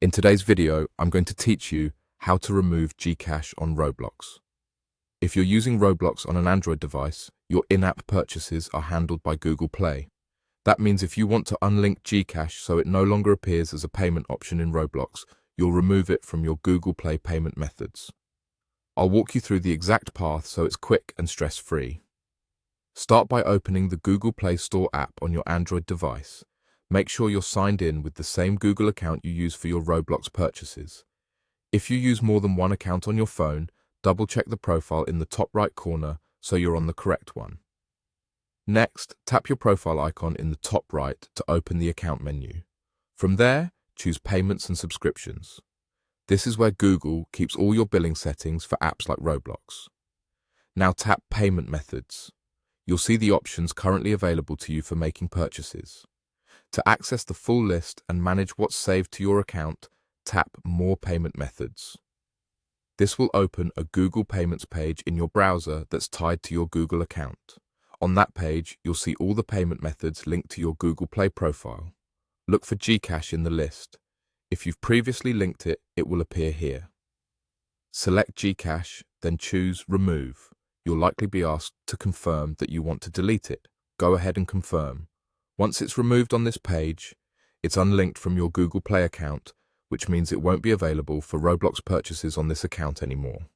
In today's video, I'm going to teach you how to remove Gcash on Roblox. If you're using Roblox on an Android device, your in-app purchases are handled by Google Play. That means if you want to unlink Gcash so it no longer appears as a payment option in Roblox, you'll remove it from your Google Play payment methods. I'll walk you through the exact path so it's quick and stress-free. Start by opening the Google Play Store app on your Android device. Make sure you're signed in with the same Google account you use for your Roblox purchases. If you use more than one account on your phone, double-check the profile in the top right corner so you're on the correct one. Next, tap your profile icon in the top right to open the account menu. From there, choose Payments and Subscriptions. This is where Google keeps all your billing settings for apps like Roblox. Now tap Payment Methods. You'll see the options currently available to you for making purchases. To access the full list and manage what's saved to your account, tap More Payment Methods. This will open a Google Payments page in your browser that's tied to your Google account. On that page, you'll see all the payment methods linked to your Google Play profile. Look for Gcash in the list. If you've previously linked it, it will appear here. Select Gcash, then choose Remove. You'll likely be asked to confirm that you want to delete it. Go ahead and confirm. Once it's removed on this page, it's unlinked from your Google Play account, which means it won't be available for Roblox purchases on this account anymore.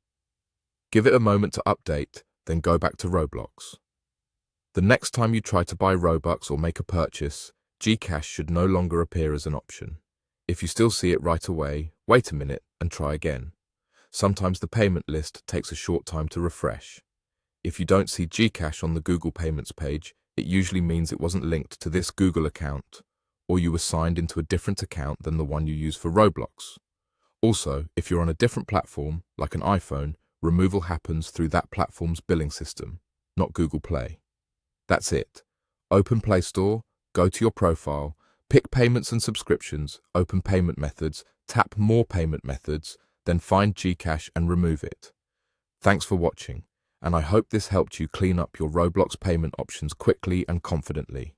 Give it a moment to update, then go back to Roblox. The next time you try to buy Robux or make a purchase, Gcash should no longer appear as an option. If you still see it right away, wait a minute and try again. Sometimes the payment list takes a short time to refresh. If you don't see Gcash on the Google Payments page, it usually means it wasn't linked to this Google account, or you were signed into a different account than the one you use for Roblox. Also, if you're on a different platform, like an iPhone, removal happens through that platform's billing system, not Google Play. That's it. Open Play Store, go to your profile, pick Payments and Subscriptions, open Payment Methods, tap More Payment Methods, then find Gcash and remove it. Thanks for watching, and I hope this helped you clean up your Roblox payment options quickly and confidently.